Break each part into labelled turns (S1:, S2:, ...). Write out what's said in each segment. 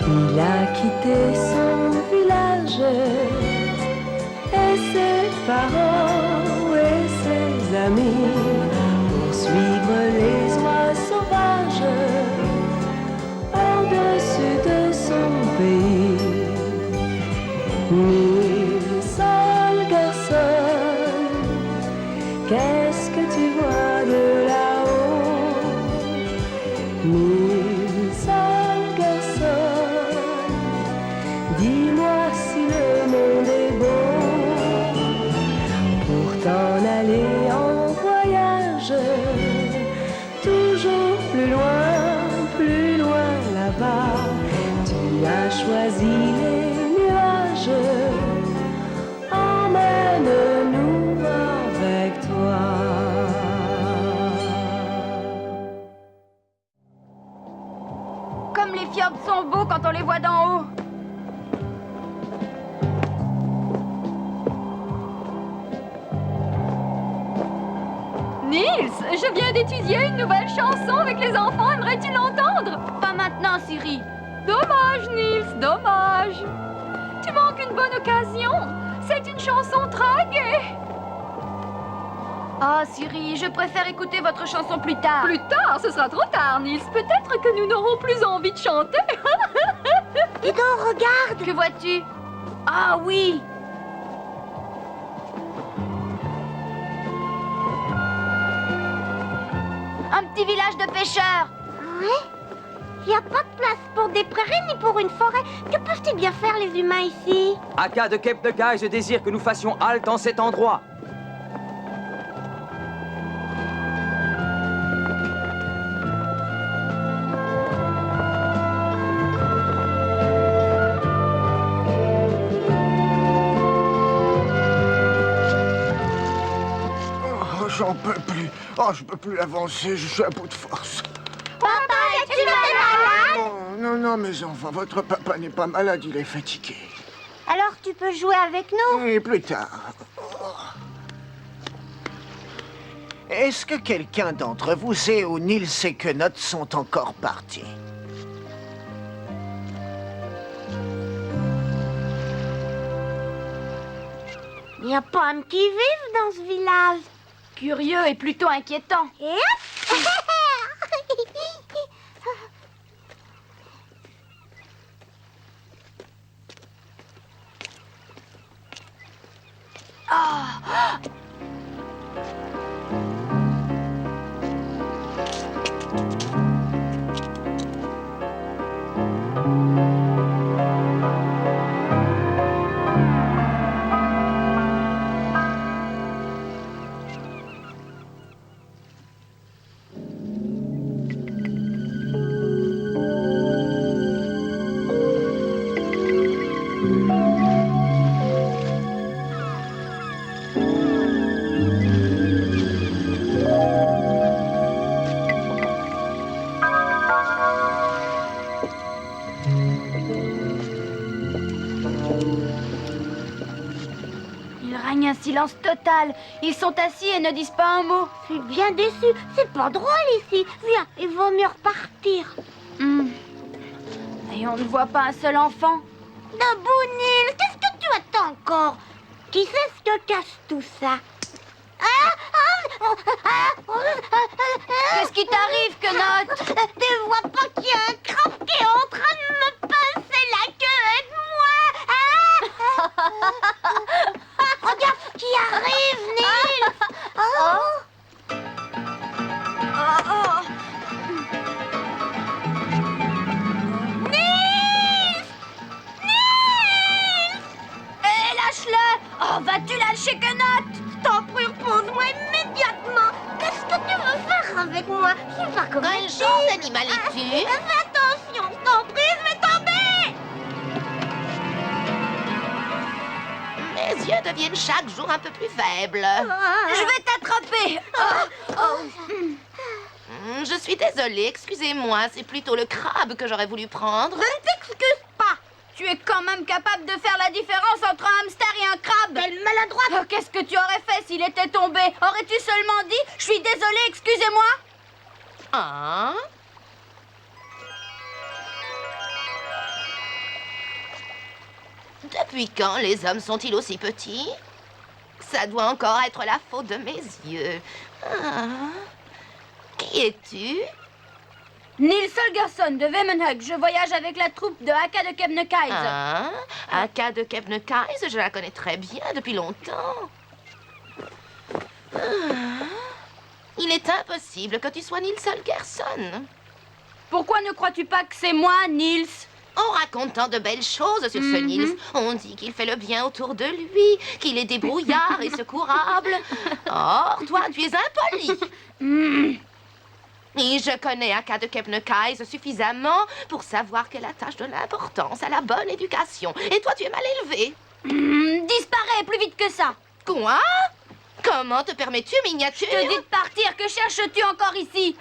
S1: Il a quitté son village et ses parents et ses amis pour suivre les oies sauvages au-dessus de son pays. Mille seuls garçons, qu'est-ce que tu vois de là-haut? Mille seuls garçons, dis-moi si le monde est beau pour t'en aller en voyage, toujours plus loin là-bas. Tu as choisi les nuages, emmène-nous avec toi.
S2: Comme les fjords sont beaux quand on les voit d'en haut. Nils, je viens d'étudier une nouvelle chanson avec les enfants. Aimerais-tu l'entendre? Pas maintenant, Siri. Dommage, Nils, dommage. Tu manques une bonne occasion. C'est une chanson très gaie. Ah, Siri, je préfère écouter votre chanson plus tard. Plus tard? Ce sera trop tard, Nils. Peut-être que nous n'aurons plus envie de chanter.
S3: Dis donc, regarde.
S2: Que vois-tu? Ah oui. Un petit village de pêcheurs.
S3: Ouais. Il n'y a pas de place pour des prairies ni pour une forêt. Que peuvent-ils bien faire les humains ici?
S4: Aka de Cape Nukai, je désire que nous fassions halte en cet endroit.
S5: Oh, j'en peux plus. Oh, je peux plus avancer, je suis à bout de force.
S3: Papa, es-tu malade?
S5: Non, non, mes enfants, votre papa n'est pas malade, il est fatigué.
S3: Alors tu peux jouer avec nous?
S5: Et plus tard.
S6: Est-ce que quelqu'un d'entre vous sait où Nils et Quenotte sont encore partis?
S3: Il n'y a pas un qui vive dans ce village.
S2: Curieux et plutôt inquiétant.
S3: Et hop!
S2: Il règne un silence total. Ils sont assis et ne disent pas un mot.
S3: Je suis bien déçue. C'est pas drôle ici. Viens, il vaut mieux repartir.
S2: Et on ne voit pas un seul enfant.
S3: Debout, Nils. Qu'est-ce que tu attends encore? Qui sait ce que cache tout ça?
S2: Qu'est-ce qui t'arrive, Quenotte?
S3: Tu vois pas qu'il y a un crabe qui est en train de me pincer la queue avec moi? Regarde ce qui arrive, Nils. Nils! Nils!
S2: Hé, lâche-le! Oh, vas-tu lâcher Quenotte?
S3: T'en prie, repose-moi immédiatement. Qu'est-ce que tu veux faire avec moi? Je suis pas comme
S7: Quel genre d'animal es-tu?
S3: Fais attention, je t'en prie, je vais tomber.
S7: Mes yeux deviennent chaque jour un peu plus faibles.
S2: Je vais t'attraper.
S7: Je suis désolée, excusez-moi, c'est plutôt le crabe que j'aurais voulu prendre.
S3: Je ne t'excuse pas.
S2: Tu es quand même capable de faire la différence entre un hamster et un crabe.
S3: Quelle maladroite.
S2: Oh, qu'est-ce que tu aurais fait s'il était tombé? Aurais-tu seulement dit « Je suis désolée, excusez-moi »
S7: Ah? Depuis quand les hommes sont-ils aussi petits? Ça doit encore être la faute de mes yeux. Ah. Qui es-tu?
S2: Nils Holgersson de Vemmenhög. Je voyage avec la troupe de Haka de Kebnekaise.
S7: Ah, Haka de Kebnekaise, je la connais très bien depuis longtemps. Ah. Il est impossible que tu sois Nils Holgersson.
S2: Pourquoi ne crois-tu pas que c'est moi, Nils?
S7: On raconte tant de belles choses sur ce Nils. On dit qu'il fait le bien autour de lui, qu'il est débrouillard et secourable. Or, toi, tu es impoli. Et je connais Haka de Kebnekaise suffisamment pour savoir qu'elle attache de l'importance à la bonne éducation. Et toi, tu es mal élevé.
S2: Disparais plus vite que ça.
S7: Quoi? Comment te permets-tu, miniature?
S2: Je te dis de partir. Que cherches-tu encore ici?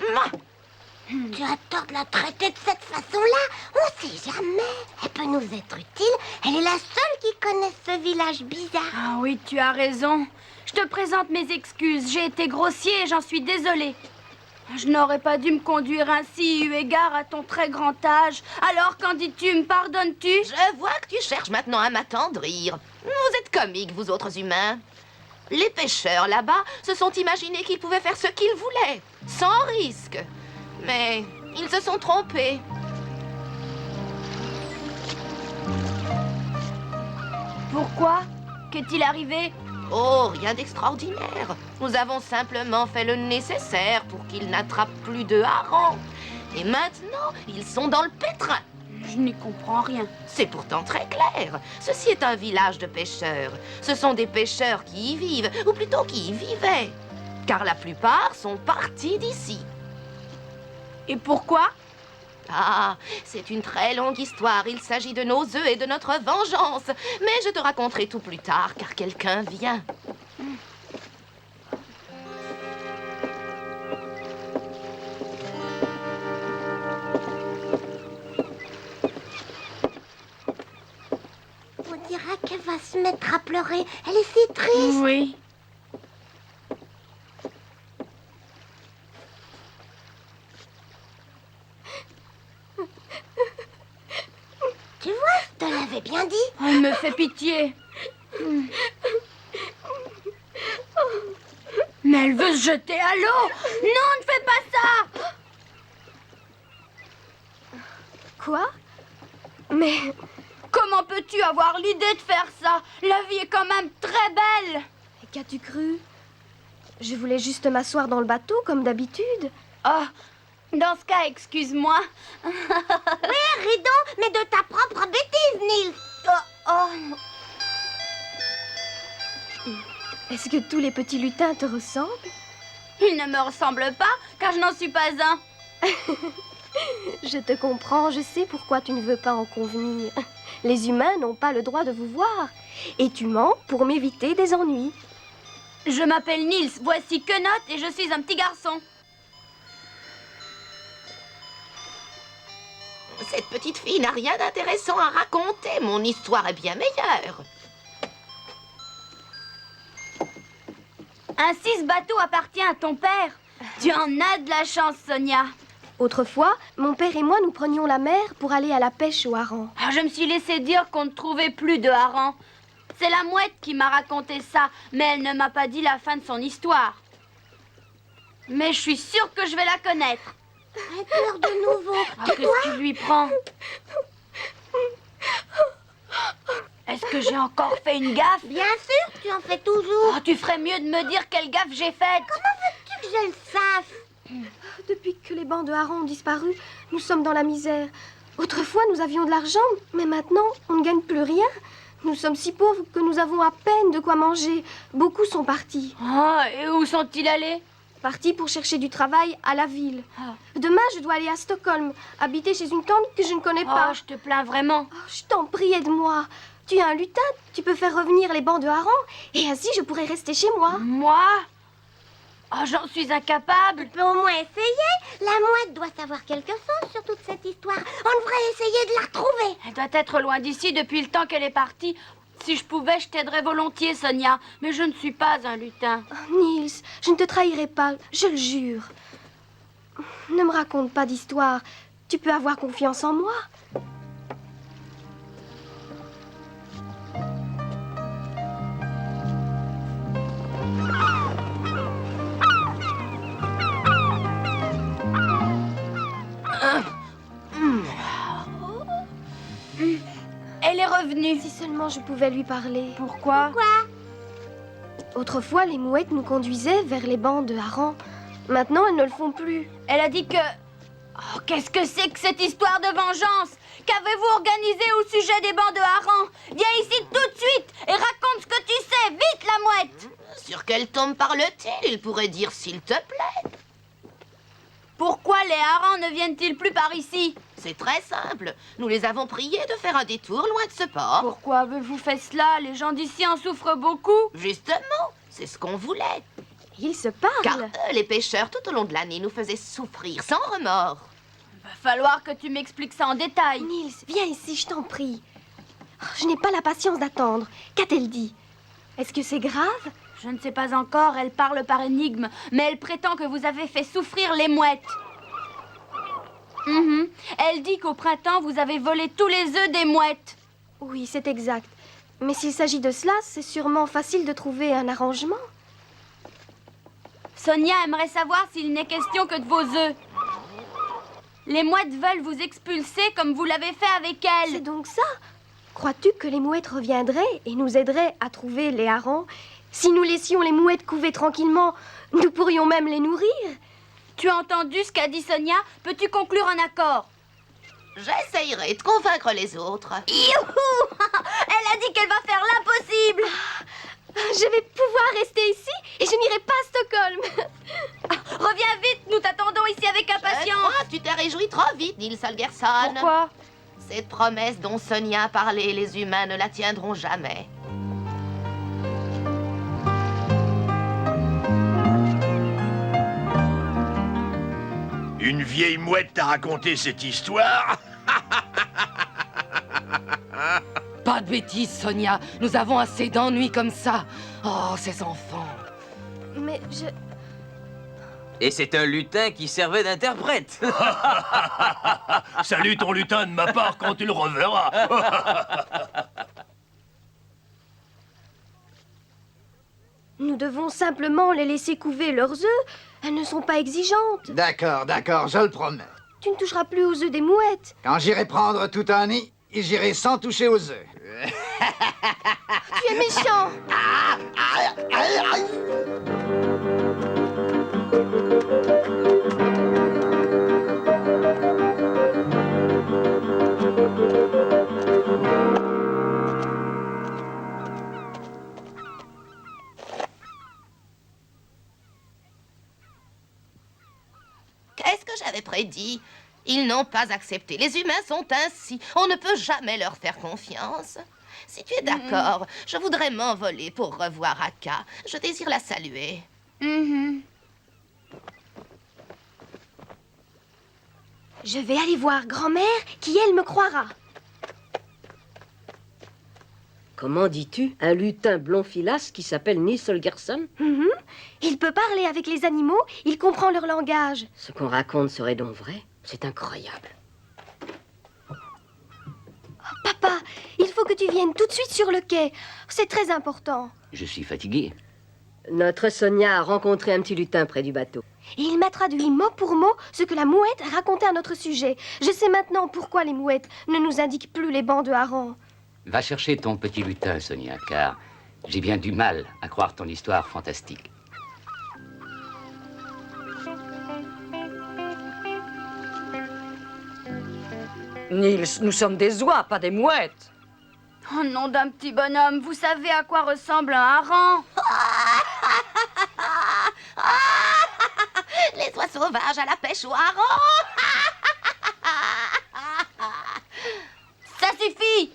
S3: Tu as tort de la traiter de cette façon-là. On sait jamais. Elle peut nous être utile. Elle est la seule qui connaisse ce village bizarre.
S2: Ah oui, tu as raison. Je te présente mes excuses. J'ai été grossier et j'en suis désolée. Je n'aurais pas dû me conduire ainsi, eu égard à ton très grand âge. Alors, qu'en dis-tu? Me pardonnes-tu?
S7: Je vois que tu cherches maintenant à m'attendrir. Vous êtes comiques, vous autres humains. Les pêcheurs, là-bas, se sont imaginés qu'ils pouvaient faire ce qu'ils voulaient, sans risque. Mais ils se sont trompés.
S2: Pourquoi? Qu'est-il arrivé?
S7: Oh, rien d'extraordinaire. Nous avons simplement fait le nécessaire pour qu'ils n'attrapent plus de harengs. Et maintenant, ils sont dans le pétrin.
S2: Je n'y comprends rien.
S7: C'est pourtant très clair. Ceci est un village de pêcheurs. Ce sont des pêcheurs qui y vivent, ou plutôt qui y vivaient. Car la plupart sont partis d'ici.
S2: Et pourquoi?
S7: Ah, c'est une très longue histoire. Il s'agit de nos œufs et de notre vengeance. Mais je te raconterai tout plus tard, car quelqu'un vient.
S3: On dirait qu'elle va se mettre à pleurer. Elle est si triste.
S2: Oui.
S3: Tu vois, je te l'avais bien dit.
S2: Oh, il me fait pitié. Mais elle veut se jeter à l'eau. Non, ne fais pas ça.
S8: Quoi? Mais
S2: Comment peux-tu avoir l'idée de faire ça? La vie est quand même très belle.
S8: qu'as-tu cru? Je voulais juste m'asseoir dans le bateau comme d'habitude.
S2: Oh, dans ce cas, excuse-moi.
S3: Oui, ris donc, mais de ta propre bêtise, Nils.
S8: Est-ce que tous les petits lutins te ressemblent?
S2: Il ne me ressemble pas, car je n'en suis pas un.
S8: Je te comprends, je sais pourquoi tu ne veux pas en convenir. Les humains n'ont pas le droit de vous voir. Et tu mens pour m'éviter des ennuis.
S2: Je m'appelle Nils, voici Knot et je suis un petit garçon.
S7: Cette petite fille n'a rien d'intéressant à raconter. Mon histoire est bien meilleure.
S2: Ainsi, ce bateau appartient à ton père. Tu en as de la chance, Sonia.
S8: Autrefois, mon père et moi nous prenions la mer pour aller à la pêche au hareng.
S2: Ah, je me suis laissé dire qu'on ne trouvait plus de harengs. C'est la mouette qui m'a raconté ça, mais elle ne m'a pas dit la fin de son histoire. Mais je suis sûre que je vais la connaître.
S3: Elle pleure de nouveau.
S2: Ah, qu'est-ce qui lui prend? Est-ce que j'ai encore fait une gaffe?
S3: Bien sûr, tu en fais toujours.
S2: Oh, tu ferais mieux de me dire quelle gaffe j'ai faite.
S3: Comment veux-tu que je le sache?
S8: Depuis que les bancs de harengs ont disparu, nous sommes dans la misère. Autrefois, nous avions de l'argent, mais maintenant, on ne gagne plus rien. Nous sommes si pauvres que nous avons à peine de quoi manger. Beaucoup sont partis.
S2: Oh, et où sont-ils allés?
S8: Partis pour chercher du travail à la ville.
S2: Ah.
S8: Demain, je dois aller à Stockholm, habiter chez une tante que je ne connais pas.
S2: Oh, je te plains vraiment.
S8: Oh, je t'en prie, aide-moi. Tu es un lutin, tu peux faire revenir les bancs de harengs, et ainsi je pourrai rester chez moi.
S2: Moi? Oh, j'en suis incapable.
S3: Tu peux au moins essayer. La mouette doit savoir quelque chose sur toute cette histoire. On devrait essayer de la retrouver.
S2: Elle doit être loin d'ici depuis le temps qu'elle est partie. Si je pouvais, je t'aiderais volontiers, Sonia. Mais je ne suis pas un lutin.
S8: Oh, Nils, je ne te trahirai pas, je le jure. Ne me raconte pas d'histoire. Tu peux avoir confiance en moi.
S2: Elle est revenue.
S8: Si seulement je pouvais lui parler.
S2: Pourquoi?
S8: Autrefois, les mouettes nous conduisaient vers les bancs de harengs. Maintenant, elles ne le font plus.
S2: Elle a dit que... Oh, qu'est-ce que c'est que cette histoire de vengeance? Qu'avez-vous organisé au sujet des bancs de harengs? Viens ici tout de suite et raconte ce que tu sais. Vite, la mouette!
S7: Sur quelle tombe parle-t-il? Il pourrait dire s'il te plaît.
S2: Pourquoi les harengs ne viennent-ils plus par ici?
S7: C'est très simple. Nous les avons priés de faire un détour loin de ce port.
S2: Pourquoi avez-vous fait cela? Les gens d'ici en souffrent beaucoup.
S7: Justement, c'est ce qu'on voulait.
S8: Ils se parlent.
S7: Car eux, les pêcheurs, tout au long de l'année, nous faisaient souffrir sans remords.
S2: Va falloir que tu m'expliques ça en détail.
S8: Nils, viens ici, je t'en prie. Oh, je n'ai pas la patience d'attendre. Qu'a-t-elle dit? Est-ce que c'est grave?
S2: Je ne sais pas encore, elle parle par énigme, mais elle prétend que vous avez fait souffrir les mouettes. Elle dit qu'au printemps, vous avez volé tous les œufs des mouettes.
S8: Oui, c'est exact. Mais s'il s'agit de cela, c'est sûrement facile de trouver un arrangement.
S2: Sonia aimerait savoir s'il n'est question que de vos œufs. Les mouettes veulent vous expulser comme vous l'avez fait avec
S8: C'est
S2: elles.
S8: donc ça? Crois-tu que les mouettes reviendraient et nous aideraient à trouver les harengs? Si nous laissions les mouettes couver tranquillement, nous pourrions même les nourrir.
S2: Tu as entendu ce qu'a dit Sonia? Peux-tu conclure un accord?
S7: J'essayerai de convaincre les autres.
S2: Youhou! Elle a dit qu'elle va faire l'impossible.
S8: Je vais pouvoir rester ici et je n'irai pas à Stockholm.
S2: Reviens vite, nous t'attendons ici avec
S7: Je
S2: impatience.
S7: crois que tu t'es réjoui trop vite, Nils Holgersson.
S2: Pourquoi?
S7: Cette promesse dont Sonia a parlé, les humains ne la tiendront jamais.
S9: Une vieille mouette t'a raconté cette histoire?
S10: Pas de bêtises, Sonia. Nous avons assez d'ennuis comme ça. Oh, ces enfants.
S8: Mais je...
S4: Et c'est un lutin qui servait d'interprète.
S9: Salut ton lutin de ma part quand tu le reverras.
S8: Nous devons simplement les laisser couver leurs œufs. Elles ne sont pas exigeantes.
S5: D'accord, d'accord, je le promets.
S8: Tu ne toucheras plus aux œufs des mouettes.
S5: Quand j'irai prendre tout un nid, j'irai sans toucher aux œufs.
S8: Tu es méchant.
S7: Qu'est-ce que j'avais prédit? Ils n'ont pas accepté. Les humains sont ainsi. On ne peut jamais leur faire confiance. Si tu es d'accord, je voudrais m'envoler pour revoir Akka. Je désire la saluer.
S8: Je vais aller voir grand-mère qui, elle, me croira.
S11: Comment dis-tu? Un lutin blond filasse qui s'appelle Nils Holgersson?
S8: Il peut parler avec les animaux, il comprend leur langage.
S11: Ce qu'on raconte serait donc vrai? C'est incroyable.
S8: Papa, il faut que tu viennes tout de suite sur le quai. C'est très important.
S12: Je suis fatigué.
S11: Notre Sonia a rencontré un petit lutin près du bateau.
S8: Et il m'a traduit mot pour mot ce que la mouette racontait à notre sujet. Je sais maintenant pourquoi les mouettes ne nous indiquent plus les bancs de harengs.
S12: Va chercher ton petit lutin, Sonia, car j'ai bien du mal à croire ton histoire fantastique.
S10: Nils, nous sommes des oies, pas des mouettes.
S2: Oh nom d'un petit bonhomme, vous savez à quoi ressemble un hareng?
S7: Les oies sauvages à la pêche au hareng.
S2: Ça suffit!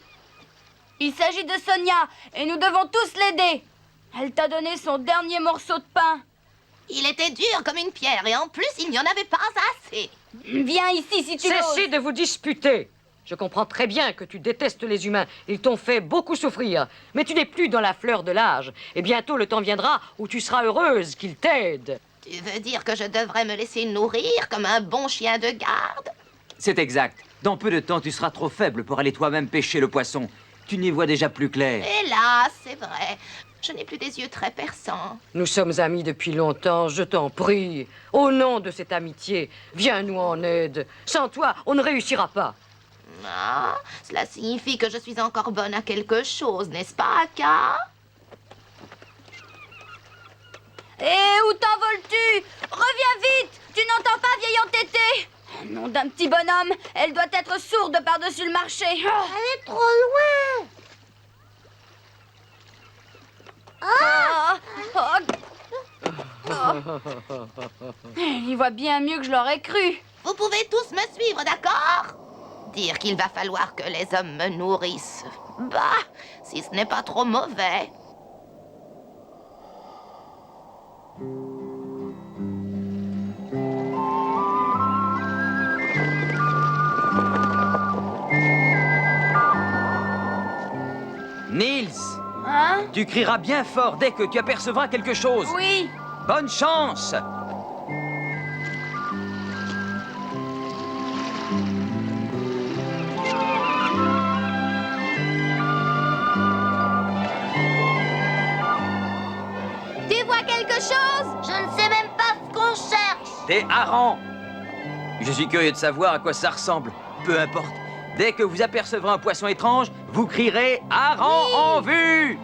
S2: Il s'agit de Sonia et nous devons tous l'aider. Elle t'a donné son dernier morceau de pain.
S7: Il était dur comme une pierre et en plus, il n'y en avait pas assez.
S2: Viens ici si tu veux.
S10: Cessez de vous disputer. Je comprends très bien que tu détestes les humains. Ils t'ont fait beaucoup souffrir. Mais tu n'es plus dans la fleur de l'âge. Et bientôt, le temps viendra où tu seras heureuse qu'ils t'aident.
S7: Tu veux dire que je devrais me laisser nourrir comme un bon chien de garde?
S4: C'est exact. Dans peu de temps, tu seras trop faible pour aller toi-même pêcher le poisson. Tu n'y vois déjà plus clair.
S7: Hélas, c'est vrai. Je n'ai plus des yeux très perçants.
S10: Nous sommes amis depuis longtemps, je t'en prie. Au nom de cette amitié, viens nous en aide. Sans toi, on ne réussira pas.
S7: Ah, cela signifie que je suis encore bonne à quelque chose, n'est-ce pas, Aka?
S2: Et où t'envoles-tu? Reviens vite! Tu n'entends pas, vieille entêtée? Nom d'un petit bonhomme, elle doit être sourde par-dessus le marché.
S3: Elle est trop loin.
S2: Il voit bien mieux que je l'aurais cru.
S7: Vous pouvez tous me suivre, d'accord? Dire qu'il va falloir que les hommes me nourrissent. Bah, si ce n'est pas trop mauvais.
S4: Niels,
S2: Hein?
S4: tu crieras bien fort dès que tu apercevras quelque chose.
S2: Oui.
S4: Bonne chance!
S3: Tu vois quelque chose? Je ne sais même pas ce qu'on cherche.
S4: Des harengs! Je suis curieux de savoir à quoi ça ressemble. Peu importe. Dès que vous apercevrez un poisson étrange, vous crierez « Hareng en vue !»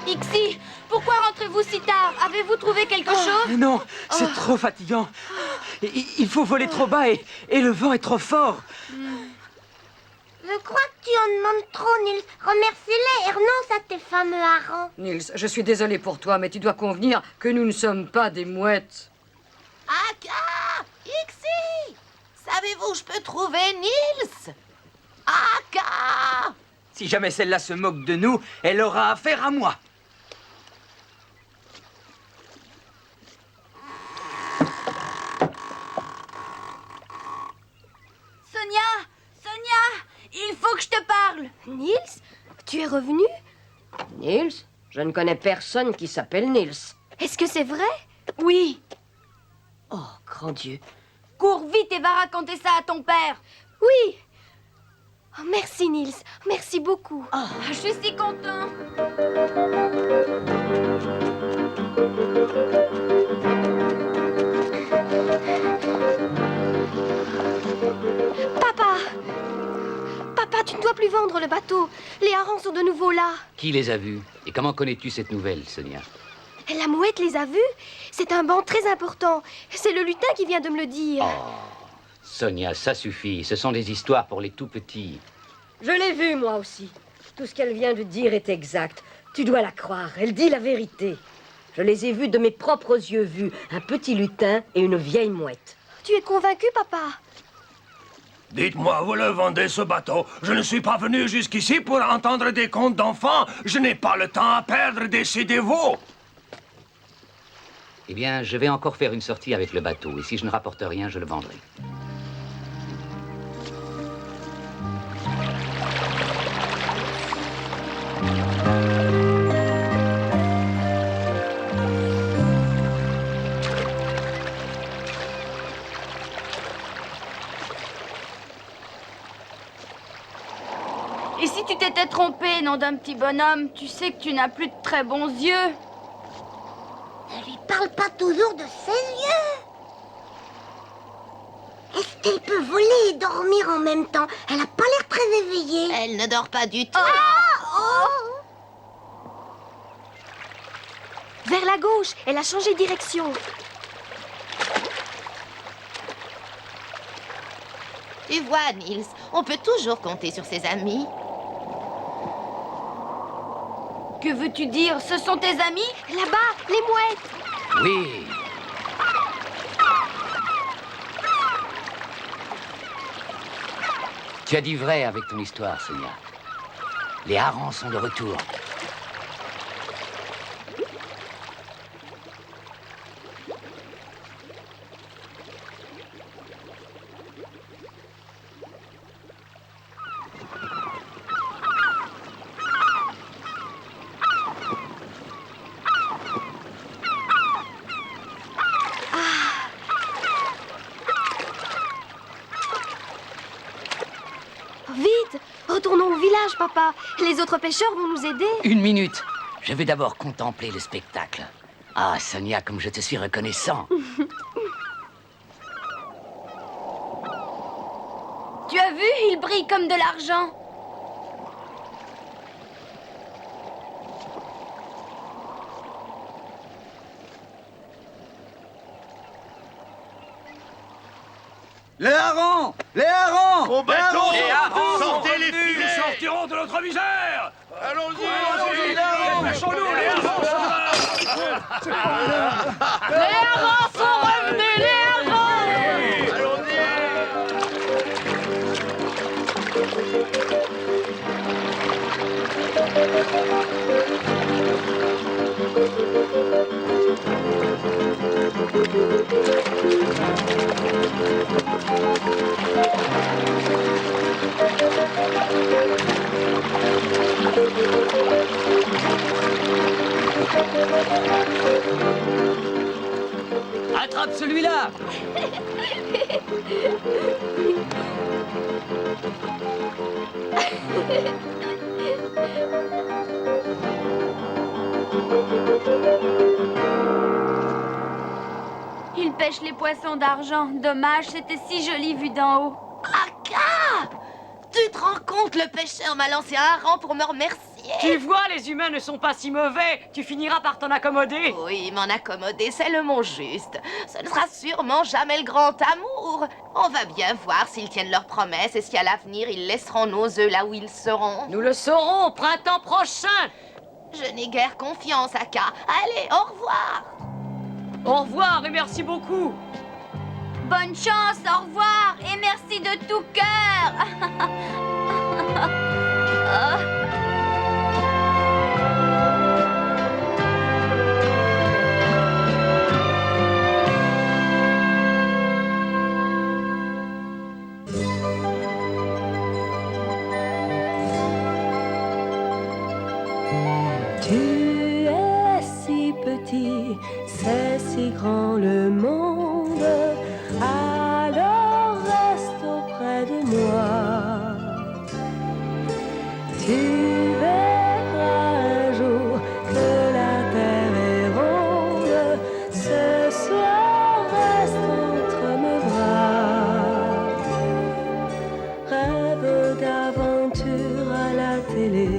S2: Ixi, pourquoi rentrez-vous si tard? Avez-vous trouvé quelque chose?
S4: Non, c'est trop fatigant. Il faut voler trop bas et le vent est trop fort.
S3: Je crois que tu en demandes trop, Niels. Remercie-les et renonce à tes fameux harengs.
S10: Niels, je suis désolé pour toi, mais tu dois convenir que nous ne sommes pas des mouettes.
S7: Aka! Ixi! Savez-vous où je peux trouver Niels? Aka!
S4: Si jamais celle-là se moque de nous, elle aura affaire à moi.
S2: Sonia, il faut que je te parle.
S8: Niels, tu es revenu?
S11: Niels? Je ne connais personne qui s'appelle Niels.
S8: Est-ce que c'est vrai?
S2: Oui.
S11: Oh, grand Dieu.
S2: Cours vite et va raconter ça à ton père.
S8: Oui. Oh, merci, Niels. Merci beaucoup.
S2: Je suis si content.
S8: Papa, tu ne dois plus vendre le bateau. Les harengs sont de nouveau là.
S12: Qui les a vus? Et comment connais-tu cette nouvelle, Sonia?
S8: La mouette les a vus. C'est un banc très important. C'est le lutin qui vient de me le dire.
S12: Oh, Sonia, ça suffit. Ce sont des histoires pour les tout-petits.
S11: Je l'ai vue, moi aussi. Tout ce qu'elle vient de dire est exact. Tu dois la croire. Elle dit la vérité. Je les ai vus de mes propres yeux vus. Un petit lutin et une vieille mouette.
S8: Tu es convaincu, papa?
S9: Dites-moi, vous le vendez ce bateau? Je ne suis pas venu jusqu'ici pour entendre des contes d'enfants. Je n'ai pas le temps à perdre, décidez-vous.
S12: Eh bien, je vais encore faire une sortie avec le bateau. Et si je ne rapporte rien, je le vendrai.
S2: Et si tu t'étais trompé, nom d'un petit bonhomme, tu sais que tu n'as plus de très bons yeux.
S3: Ne lui parle pas toujours de ses yeux. Est-ce qu'elle peut voler et dormir en même temps? Elle a pas l'air très éveillée.
S7: Elle ne dort pas du tout.
S8: Vers la gauche. Elle a changé de direction.
S7: Tu vois, Niels, on peut toujours compter sur ses amis.
S2: Que veux-tu dire? Ce sont tes amis?
S8: Là-bas, les mouettes.
S12: Oui. Tu as dit vrai avec ton histoire, Sonia. Les harengs sont de retour.
S8: Vite, retournons au village, papa. Les autres pêcheurs vont nous aider.
S12: Une minute. Je vais d'abord contempler le spectacle. Ah, Sonia, comme je te suis reconnaissant.
S2: Tu as vu, il brille comme de l'argent.
S13: Les harengs! Les harengs!
S9: Au bateau!
S4: Les harengs sont
S9: Sortez les
S4: revenus.
S9: filles! Nous sortirons de notre misère!
S5: Allons-y,
S9: Allons-y,
S5: les harengs!
S9: dépêchons-nous, les harengs sont là!
S2: Les harengs sont revenus, les harengs!
S4: Attrape celui-là!
S2: Il pêche les poissons d'argent. Dommage, c'était si joli vu d'en haut.
S7: Aka! Tu te rends compte, le pêcheur m'a lancé un hareng pour me remercier.
S10: Tu vois, les humains ne sont pas si mauvais. Tu finiras par t'en accommoder.
S7: Oui, m'en accommoder, c'est le mot juste. Ce ne sera sûrement jamais le grand amour. On va bien voir s'ils tiennent leurs promesses et si à l'avenir ils laisseront nos œufs là où ils seront.
S10: Nous le saurons au printemps prochain.
S7: Je n'ai guère confiance, Aka. Allez, au revoir.
S10: Au revoir et merci beaucoup.
S2: Bonne chance, au revoir et merci de tout cœur.
S1: Tu es si petit, c'est si grand le monde, alors reste auprès de moi. Tu verras un jour que la terre est ronde, ce soir reste entre mes bras. Rêve d'aventure à la télé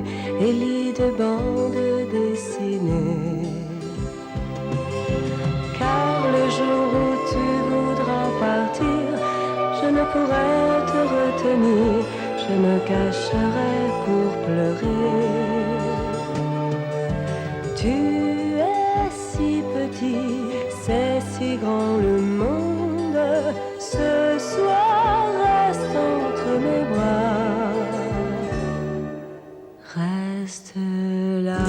S1: et lit de bandes dessinées. Car le jour où tu voudras partir, je ne pourrai te retenir, je me cacherai pour pleurer. Tu es si petit, c'est si grand le monde, ce soir reste entre mes bras. Reste là.